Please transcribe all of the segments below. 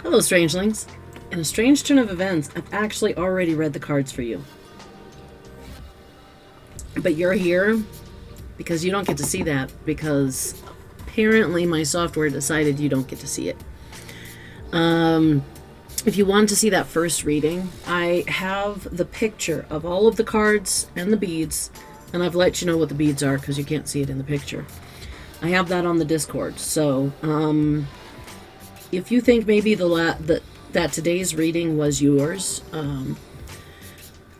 Hello, strangelings. In a strange turn of events, I've actually already read the cards for you. But you're here because you don't get to see that, because apparently my software decided you don't get to see it. If you want to see that first reading, I have the picture of all of the cards and the beads, and I've let you know what the beads are because you can't see it in the picture. I have that on the Discord, so if you think maybe that today's reading was yours,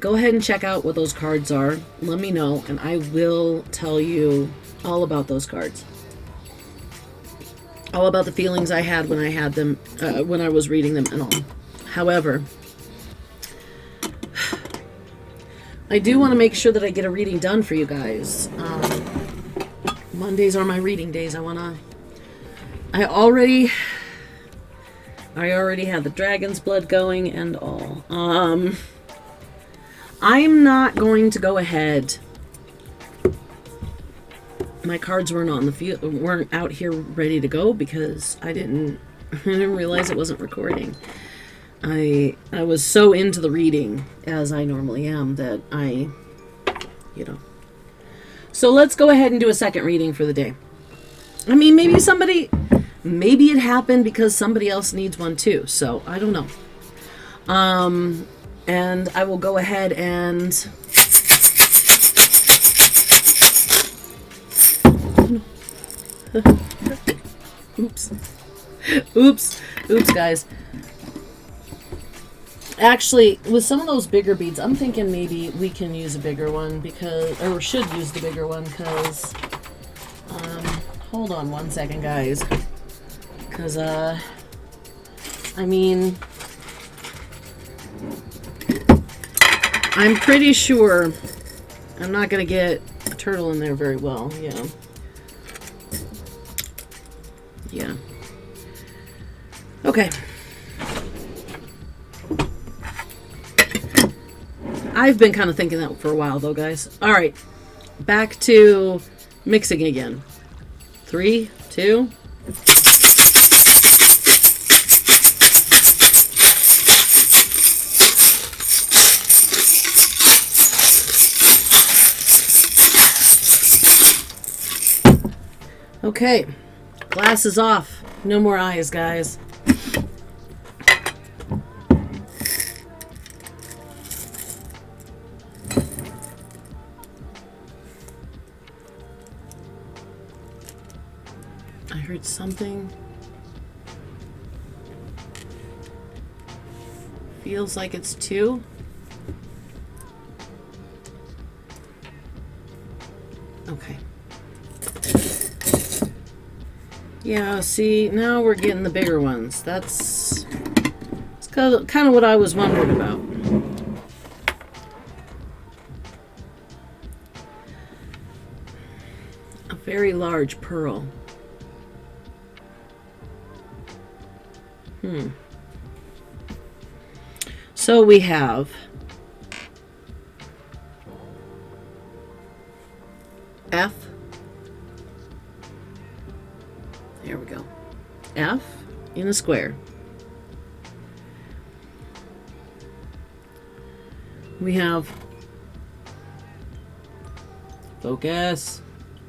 go ahead and check out what those cards are. Let me know, and I will tell you all about those cards. All about the feelings I had when I had them, when I was reading them and all. However, I do want to make sure that I get a reading done for you guys. Mondays are my reading days. I already had the dragon's blood going and all. I'm not going to go ahead. My cards weren't on the field, weren't out here ready to go because I didn't realize it wasn't recording. I was so into the reading, as I normally am, that So let's go ahead and do a second reading for the day. I mean, maybe it happened because somebody else needs one too, so I don't know. And I will go ahead and... Oops, guys. Actually, with some of those bigger beads, I'm thinking maybe we can use a bigger one or should use the bigger one because, hold on one second, guys. Because, I mean, I'm pretty sure I'm not going to get a turtle in there very well, yeah. Yeah. Okay. I've been kind of thinking that for a while, though, guys. All right. Back to mixing again. 3, 2... Okay, glasses off. No more eyes, guys. I heard something. Feels like it's 2. Okay. Yeah, see, now we're getting the bigger ones. That's kind of what I was wondering about. A very large pearl. So we have F. There we go. F in a square. We have focus.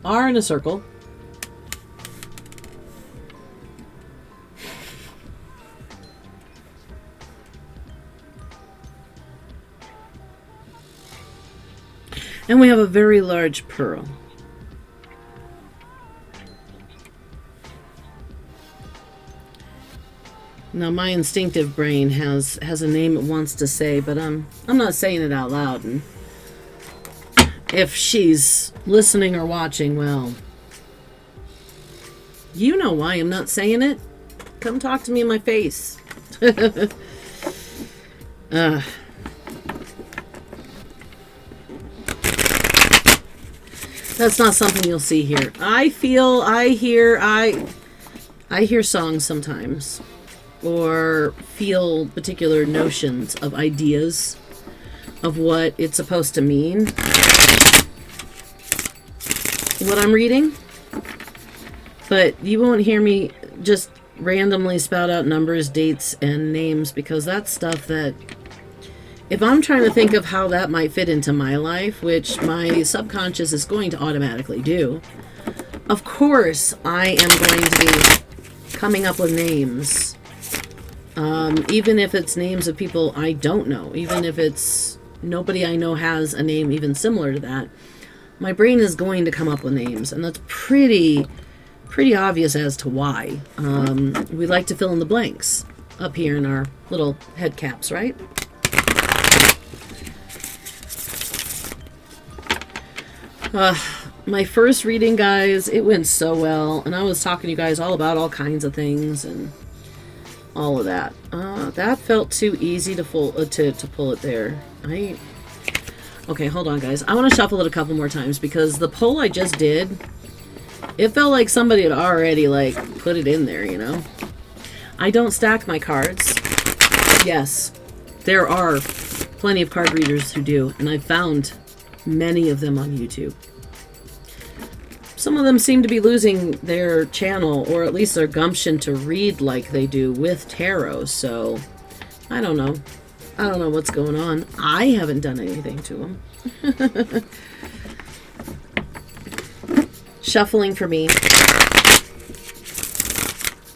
R in a circle. And we have a very large pearl. Now my instinctive brain has a name it wants to say, but I'm not saying it out loud. And if she's listening or watching, well, you know why I'm not saying it. Come talk to me in my face. That's not something you'll see here. I hear songs sometimes, or feel particular notions of ideas of what it's supposed to mean. What I'm reading, but you won't hear me just randomly spout out numbers, dates, and names because that's stuff that, if I'm trying to think of how that might fit into my life, which my subconscious is going to automatically do, of course I am going to be coming up with names. Even if it's names of people I don't know, even if it's nobody I know has a name even similar to that, my brain is going to come up with names, and that's pretty obvious as to why. We like to fill in the blanks up here in our little head caps, right? My first reading, guys, it went so well, and I was talking to you guys all about all kinds of things and all of that. That felt too easy to pull it there. Okay, hold on, guys. I want to shuffle it a couple more times because the pull I just did, it felt like somebody had already, like, put it in there, you know? I don't stack my cards. Yes, there are plenty of card readers who do, and I've found many of them on YouTube. Some of them seem to be losing their channel, or at least their gumption to read like they do with tarot, so I don't know. I don't know what's going on. I haven't done anything to them. Shuffling for me.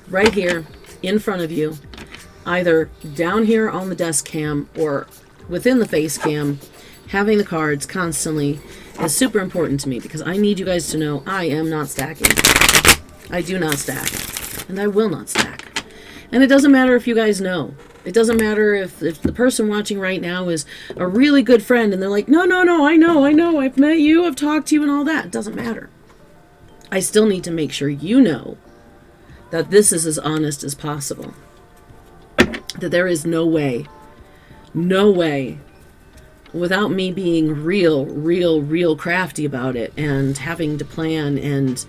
Right here, in front of you. Either down here on the desk cam or within the face cam. Having the cards constantly is super important to me because I need you guys to know I am not stacking. I do not stack. And I will not stack. And it doesn't matter if you guys know. It doesn't matter if the person watching right now is a really good friend and they're like, no, I know, I've met you, I've talked to you and all that. It doesn't matter. I still need to make sure you know that this is as honest as possible. That there is no way, without me being real crafty about it and having to plan and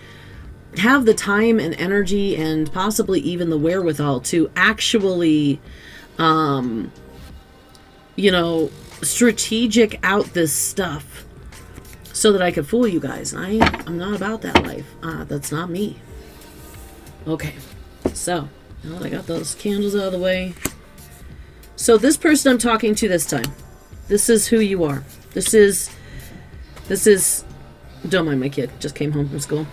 have the time and energy and possibly even the wherewithal to actually, strategic out this stuff so that I could fool you guys. I'm not about that life. That's not me. Okay, so now that I got those candles out of the way. So this person I'm talking to this time, this is who you are. This is, don't mind my kid, just came home from school.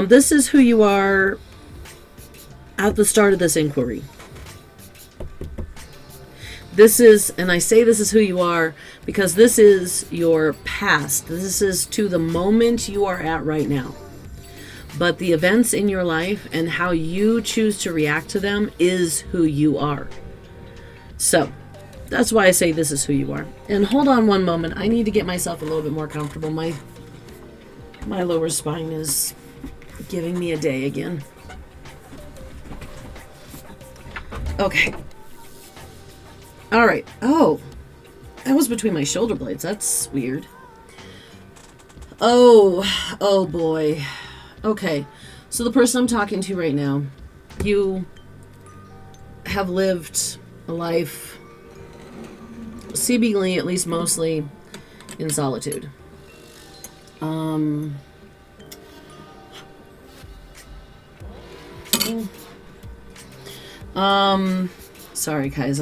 This is who you are at the start of this inquiry. This is, and I say this is who you are because this is your past. This is to the moment you are at right now. But the events in your life and how you choose to react to them is who you are. So, that's why I say this is who you are. And hold on one moment. I need to get myself a little bit more comfortable. My lower spine is giving me a day again. Okay. All right. Oh, that was between my shoulder blades. That's weird. Oh boy. Okay. So the person I'm talking to right now, you have lived a life seemingly, at least mostly, in solitude. Sorry guys,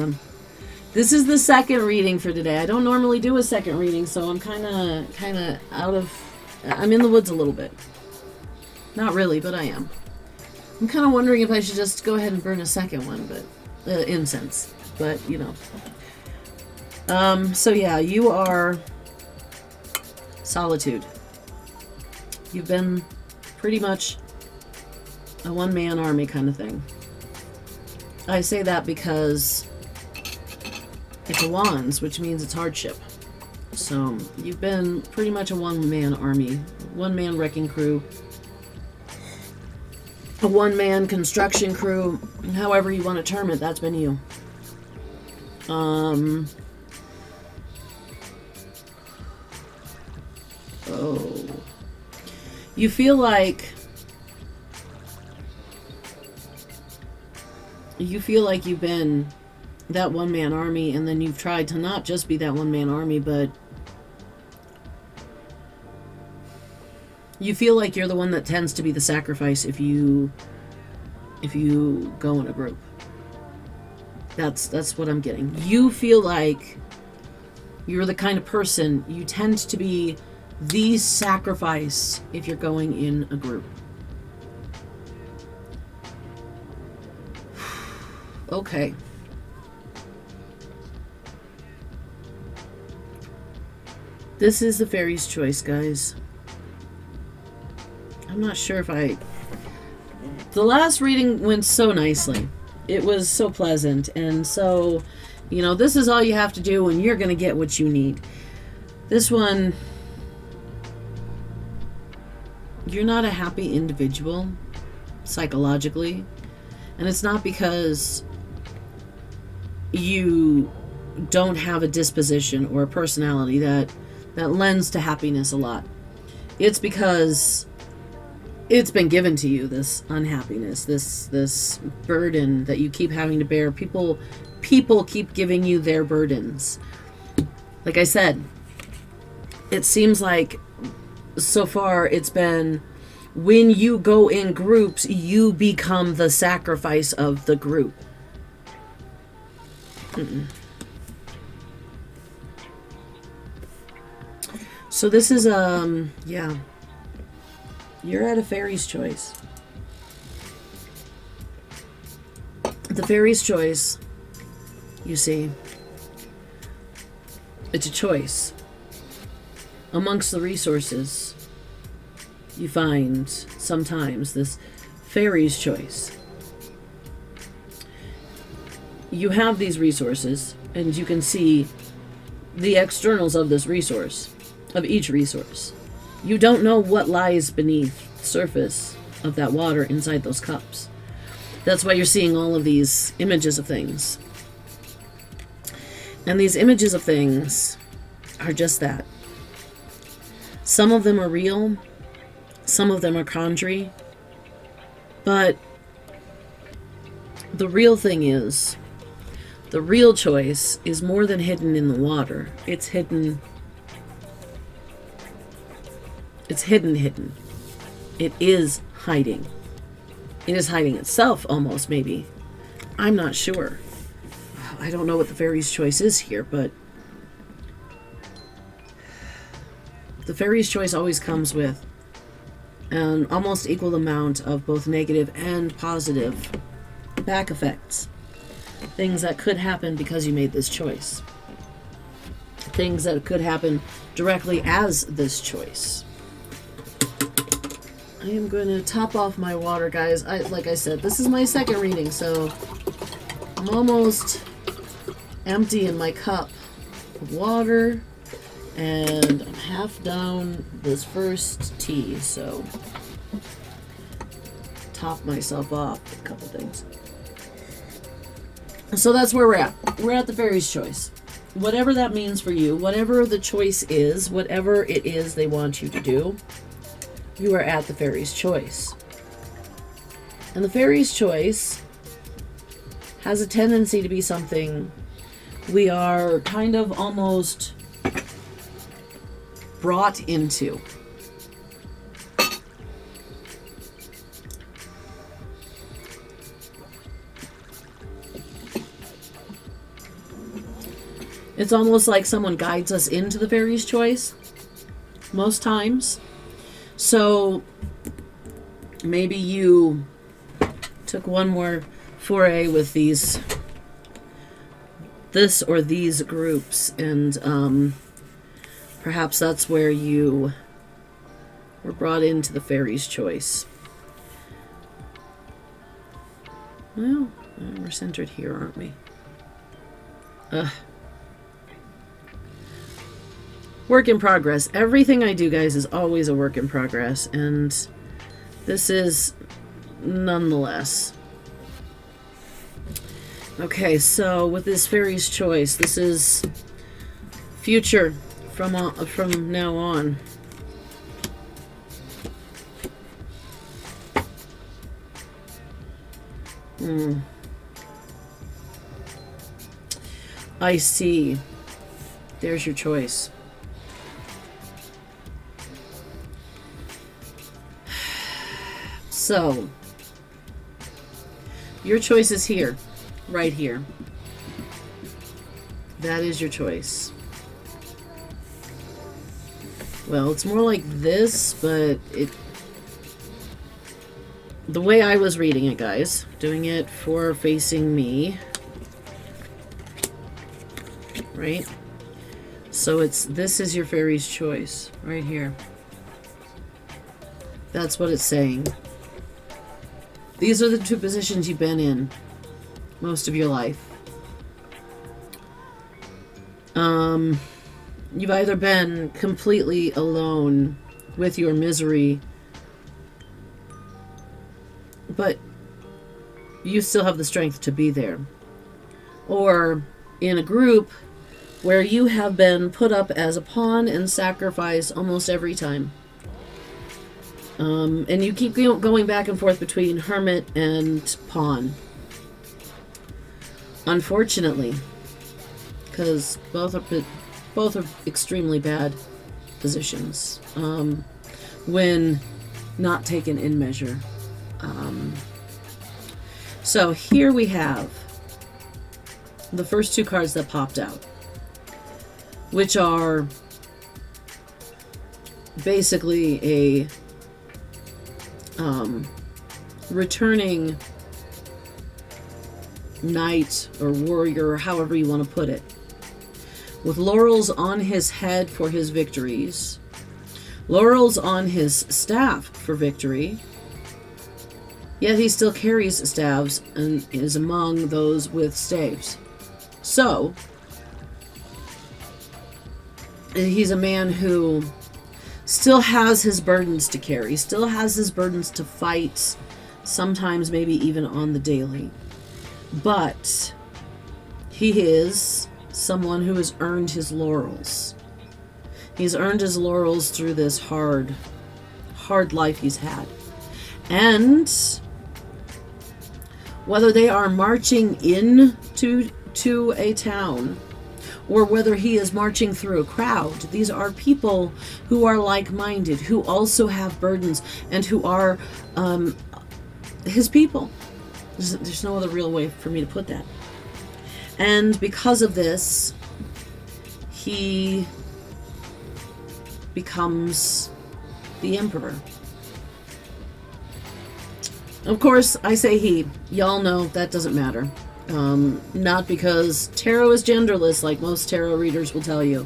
this is the second reading for today. I don't normally do a second reading, so I'm kind of I'm in the woods a little bit. Not really, but I am. I'm kind of wondering if I should just go ahead and burn a second one, but incense. But, you know. So yeah, you are solitude. You've been pretty much a one-man army kind of thing. I say that because it's a wands, which means it's hardship. So you've been pretty much a one-man army, one-man wrecking crew, a one-man construction crew, however you want to term it, that's been you. Oh. You feel like you've been that one-man army, and then you've tried to not just be that one-man army, but you feel like you're the one that tends to be the sacrifice if you if you go in a group. That's what I'm getting. You feel like you're the kind of person, you tend to be the sacrifice if you're going in a group. Okay. This is the fairy's choice, guys. I'm not sure if the last reading went so nicely. It was so pleasant, and so, you know, this is all you have to do and you're going to get what you need. This one, you're not a happy individual psychologically, and it's not because you don't have a disposition or a personality that lends to happiness a lot. It's because it's been given to you, this unhappiness, this burden that you keep having to bear. People keep giving you their burdens. Like I said, it seems like so far it's been, when you go in groups, you become the sacrifice of the group. So this is, yeah. You're at a fairy's choice. The fairy's choice, you see, it's a choice. Amongst the resources, you find sometimes this fairy's choice. You have these resources, and you can see the externals of this resource, of each resource. You don't know what lies beneath the surface of that water inside those cups. That's why you're seeing all of these images of things. And these images of things are just that. Some of them are real, some of them are conjury, but the real thing is, the real choice is more than hidden in the water. It's hidden. It's hidden. It is hiding. It is hiding itself, almost, maybe. I'm not sure. I don't know what the fairy's choice is here, but the fairy's choice always comes with an almost equal amount of both negative and positive back effects. Things that could happen because you made this choice. Things that could happen directly as this choice. I am going to top off my water, guys. Like I said, this is my second reading, so I'm almost empty in my cup of water, and I'm half down this first tea, so top myself off a couple things. So that's where we're at. We're at the fairy's choice. Whatever that means for you, whatever the choice is, whatever it is they want you to do, you are at the fairy's choice. And the fairy's choice has a tendency to be something we are kind of almost brought into. It's almost like someone guides us into the fairy's choice, most times. So maybe you took one more foray with this or these groups, and perhaps that's where you were brought into the fairy's choice. Well, we're centered here, aren't we? Work in progress. Everything I do, guys, is always a work in progress, and this is nonetheless. Okay, so with this fairy's choice, this is future from now on. I see. There's your choice. So, Your choice is here. Right here. That is your choice. Well, it's more like this, but the way I was reading it, guys, doing it for facing me, right? So this is your fairy's choice, right here. That's what it's saying. These are the two positions you've been in most of your life. You've either been completely alone with your misery, but you still have the strength to be there. Or in a group where you have been put up as a pawn and sacrificed almost every time. And you keep going back and forth between hermit and pawn. Unfortunately, because both are extremely bad positions when not taken in measure. So here we have the first two cards that popped out, which are basically a returning knight or warrior, or however you want to put it, with laurels on his head for his victories, laurels on his staff for victory, yet he still carries staves and is among those with staves. So he's a man who still has his burdens to carry, still has his burdens to fight, sometimes maybe even on the daily. But he is someone who has earned his laurels. He's earned his laurels through this hard life he's had. And whether they are marching to a town, or whether he is marching through a crowd, these are people who are like-minded, who also have burdens, and who are his people. There's no other real way for me to put that. And because of this, he becomes the emperor. Of course, I say he. Y'all know that doesn't matter. Not because tarot is genderless, like most tarot readers will tell you,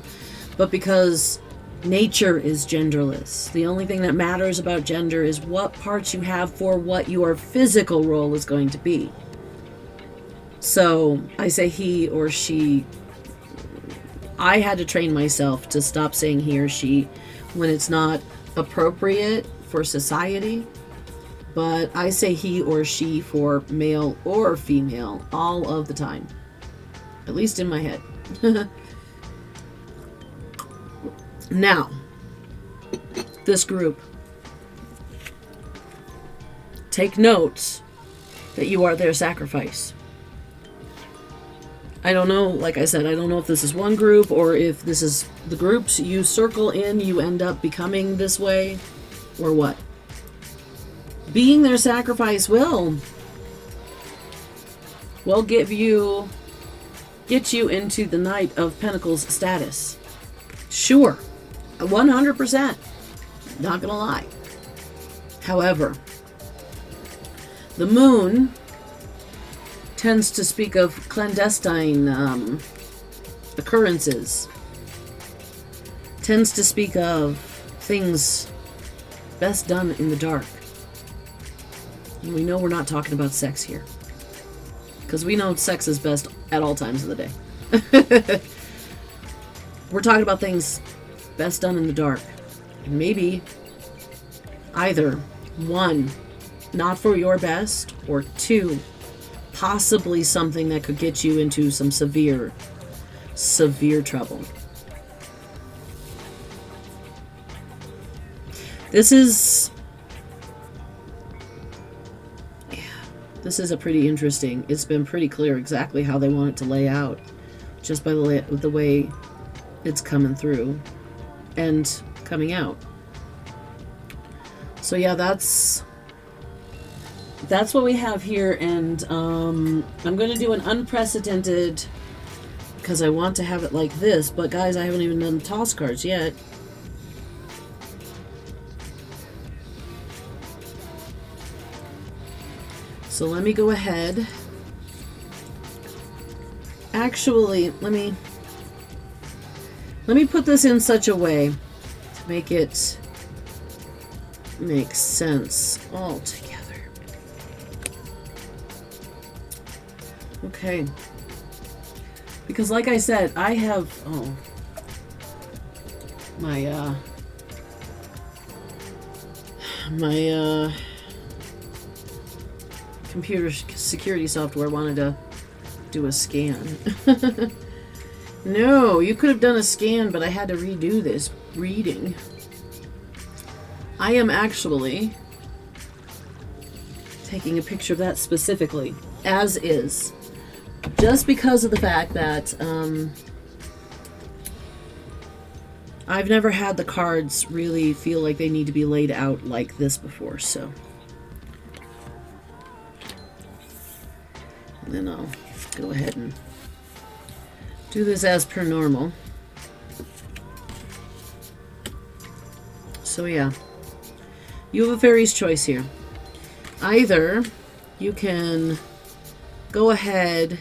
but because nature is genderless. The only thing that matters about gender is what parts you have for what your physical role is going to be. So I say he or she. I had to train myself to stop saying he or she when it's not appropriate for society. But I say he or she for male or female all of the time. At least in my head. Now, this group. Take note that you are their sacrifice. I don't know, like I said, I don't know if this is one group or if this is the groups you circle in, you end up becoming this way, or what. Being their sacrifice will get you into the Knight of Pentacles status. Sure, 100%. Not gonna lie. However, the moon tends to speak of clandestine occurrences. Tends to speak of things best done in the dark. And we know we're not talking about sex here. Because we know sex is best at all times of the day. We're talking about things best done in the dark. And maybe either, one, not for your best, or two, possibly something that could get you into some severe trouble. This is a pretty interesting. It's been pretty clear exactly how they want it to lay out, just by the way it's coming through and coming out. So yeah, that's that's what we have here, and I'm going to do an unprecedented, because I want to have it like this, but guys, I haven't even done toss cards yet. So let me go ahead. Actually, let me put this in such a way to make it make sense all together. Okay. Because like I said, I have my computer security software wanted to do a scan. No, you could have done a scan, but I had to redo this reading. I am actually taking a picture of that specifically, as is, just because of the fact that I've never had the cards really feel like they need to be laid out like this before, so. And then I'll go ahead and do this as per normal. So yeah, you have a fairy's choice here. Either you can go ahead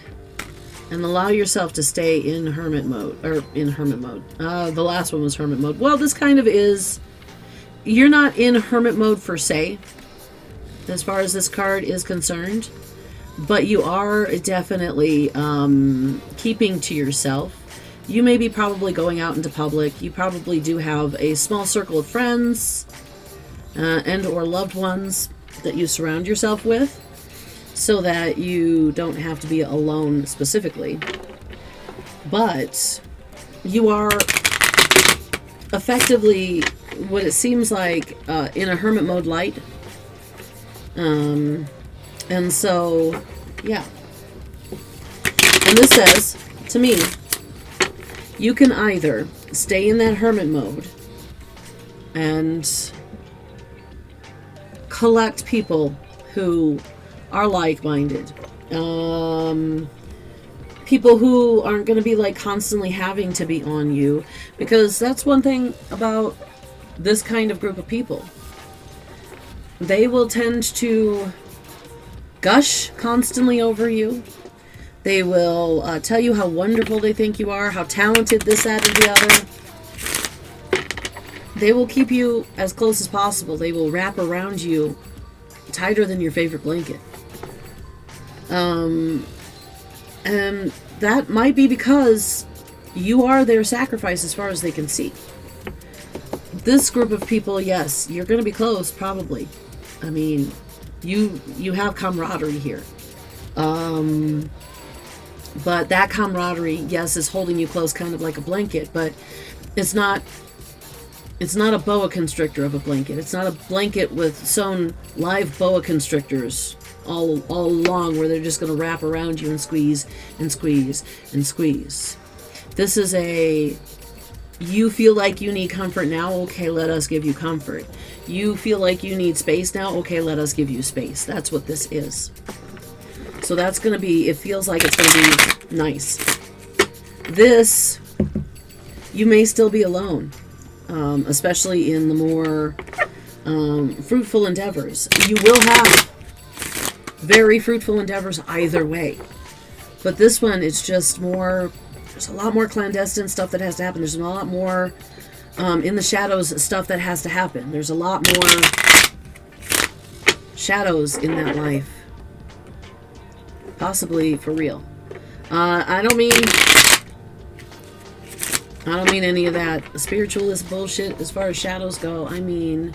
and allow yourself to stay in hermit mode, or in hermit mode. The last one was hermit mode. Well, this kind of is, you're not in hermit mode per se, as far as this card is concerned. But you are definitely keeping to yourself. You may be probably going out into public. You probably do have a small circle of friends and or loved ones that you surround yourself with, so that you don't have to be alone specifically. But you are effectively, what it seems like, in a hermit mode light. And so, yeah. And this says, to me, you can either stay in that hermit mode and collect people who are like-minded. People who aren't going to be like constantly having to be on you, because that's one thing about this kind of group of people. They will tend to gush constantly over you. They will tell you how wonderful they think you are, how talented this, that, and the other. They will keep you as close as possible. They will wrap around you tighter than your favorite blanket. And that might be because you are their sacrifice as far as they can see. This group of people, yes, you're going to be close, probably. I mean, you have camaraderie here. But that camaraderie, yes, is holding you close kind of like a blanket, but it's not a boa constrictor of a blanket. It's not a blanket with sewn live boa constrictors all along where they're just going to wrap around you and squeeze and squeeze and squeeze. This is a, you feel like you need comfort now, okay, let us give you comfort. You feel like you need space now, okay, let us give you space. That's what this is. So that's going to be, it feels like it's going to be nice. This, you may still be alone, especially in the more fruitful endeavors. You will have very fruitful endeavors either way. But this one, it's just more, there's a lot more clandestine stuff that has to happen. There's a lot more in the shadows stuff that has to happen. There's a lot more shadows in that life. Possibly for real. I don't mean any of that spiritualist bullshit as far as shadows go. I mean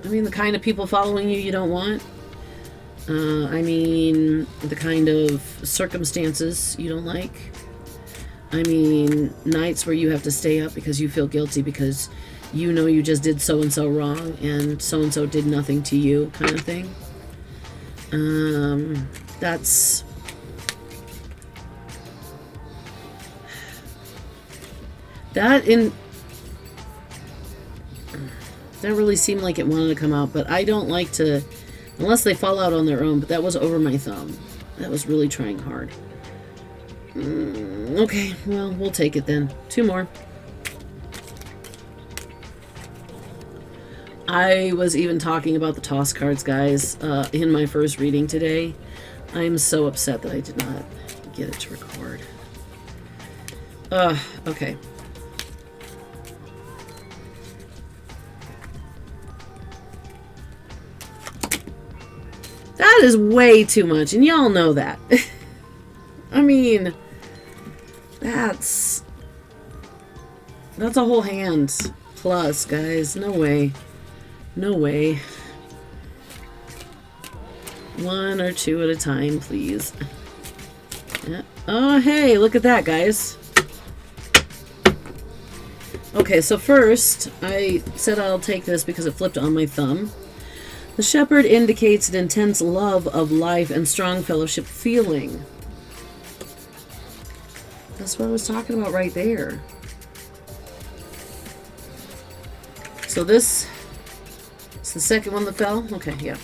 the kind of people following you don't want. I mean the kind of circumstances you don't like. I mean nights where you have to stay up because you feel guilty because you know you just did so-and-so wrong and so-and-so did nothing to you, kind of thing. That's that in That really seemed like it wanted to come out, but I don't like to, unless they fall out on their own, but that was over my thumb. That was really trying hard. Okay, well, we'll take it then. 2 more. I was even talking about the toss cards, guys, in my first reading today. I'm so upset that I did not get it to record. Okay. That is way too much, and y'all know that. I mean, that's a whole hand plus, guys. No way. No way. 1 or 2 at a time, please. Yeah. Oh, hey, look at that, guys. Okay, so first, I said I'll take this because it flipped on my thumb. The shepherd indicates an intense love of life and strong fellowship feeling. That's what I was talking about right there. So this is the second one that fell? Okay, yeah.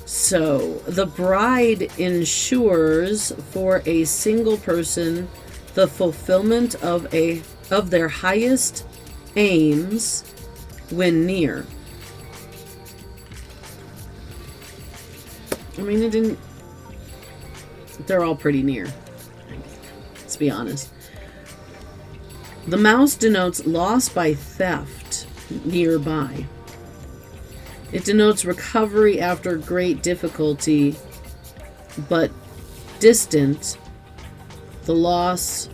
So, the bride ensures for a single person the fulfillment of their highest aims when near. I mean, it didn't... They're all pretty near. Let's be honest. The mouse denotes loss by theft nearby. It denotes recovery after great difficulty, but distant. The loss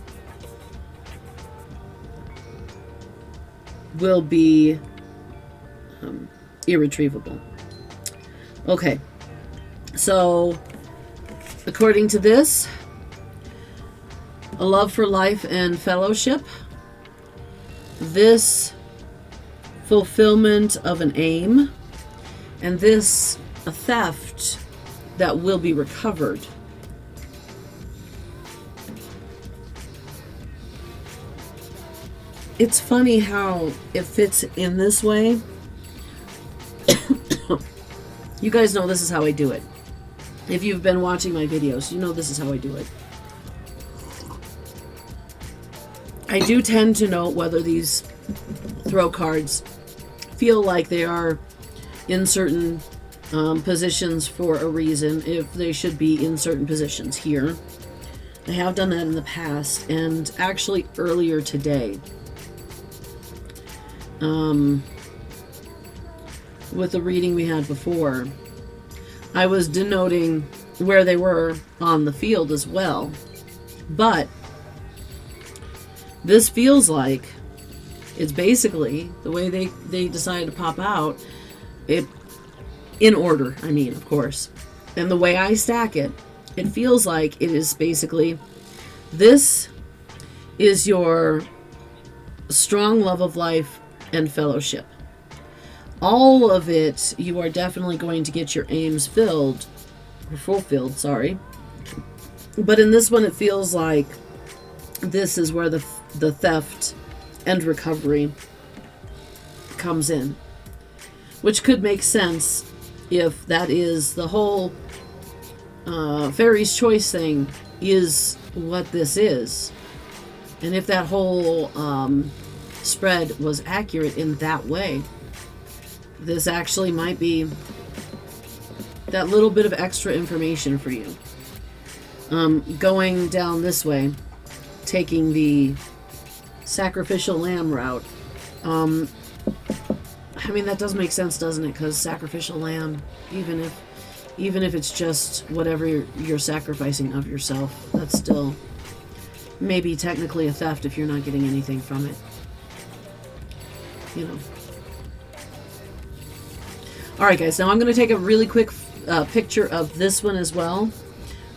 will be irretrievable. Okay. So, according to this, a love for life and fellowship, this fulfillment of an aim, and this a theft that will be recovered. It's funny how it fits in this way. You guys know this is how I do it. If you've been watching my videos, you know this is how I do it. I do tend to note whether these throw cards feel like they are in certain positions for a reason, if they should be in certain positions here. I have done that in the past, and actually earlier today, with the reading we had before, I was denoting where they were on the field as well. But this feels like it's basically the way they decided to pop out it in order, I mean, of course. And the way I stack it, it feels like it is basically, this is your strong love of life and fellowship. All of it, you are definitely going to get your aims filled, or fulfilled, sorry. But in this one, it feels like this is where the theft and recovery comes in. Which could make sense if that is the whole Fairy's Choice thing is what this is. And if that whole spread was accurate in that way, this actually might be that little bit of extra information for you. Going down this way, taking the sacrificial lamb route, I mean, that does make sense, doesn't it? Because sacrificial lamb, even if it's just whatever you're sacrificing of yourself, that's still maybe technically a theft if you're not getting anything from it. You know. Alright guys, now I'm going to take a really quick picture of this one as well.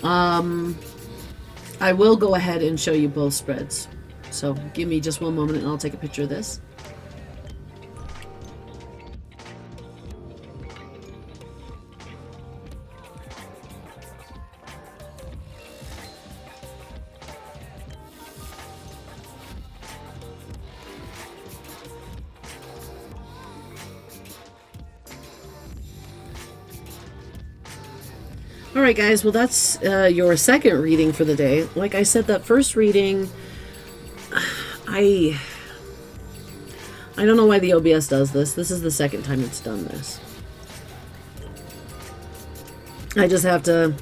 I will go ahead and show you both spreads. So give me just one moment and I'll take a picture of this. Alright guys, well that's your second reading for the day. Like I said, that first reading, I don't know why the OBS does this. This is the second time it's done this. I just have to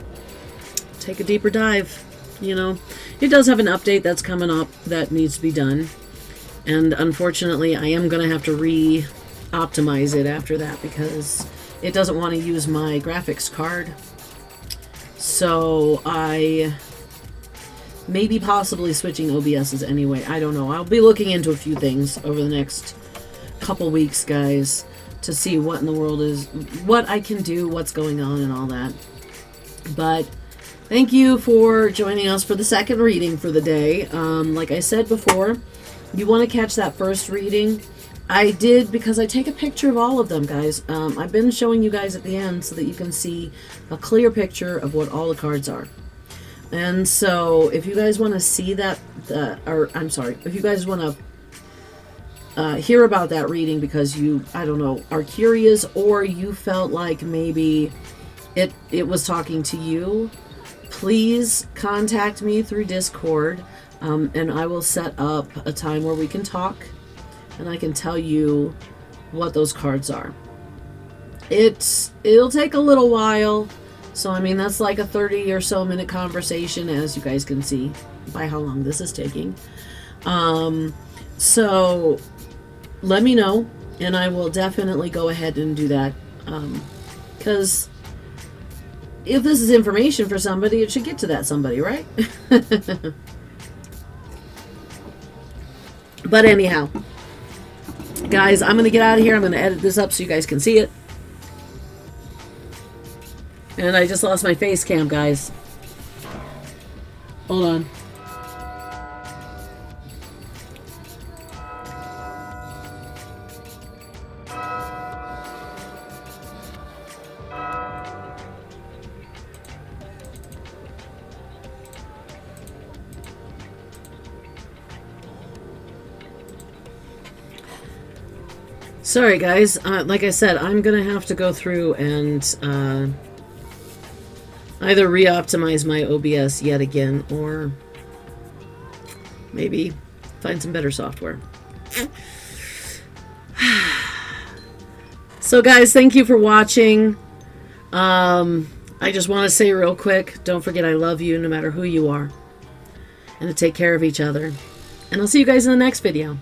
take a deeper dive, you know. It does have an update that's coming up that needs to be done. And unfortunately, I am going to have to re-optimize it after that because it doesn't want to use my graphics card. So I may be possibly switching OBSs anyway. I don't know. I'll be looking into a few things over the next couple weeks, guys, to see what in the world is, what I can do, what's going on, and all that. But thank you for joining us for the second reading for the day. Like I said before, you want to catch that first reading. I did, because I take a picture of all of them, guys. I've been showing you guys at the end so that you can see a clear picture of what all the cards are. And so if you guys want to see that, or I'm sorry, if you guys want to hear about that reading because you, I don't know, are curious, or you felt like maybe it was talking to you, please contact me through Discord, and I will set up a time where we can talk and I can tell you what those cards are. It'll take a little while, so I mean that's like a 30 or so minute conversation, as you guys can see by how long this is taking. So let me know and I will definitely go ahead and do that, because if this is information for somebody, it should get to that somebody, right? But anyhow, guys, I'm going to get out of here. I'm going to edit this up so you guys can see it. And I just lost my face cam, guys. Hold on. Sorry, guys. Like I said, I'm going to have to go through and either re-optimize my OBS yet again, or maybe find some better software. So, guys, thank you for watching. I just want to say real quick, don't forget I love you no matter who you are. And to take care of each other. And I'll see you guys in the next video.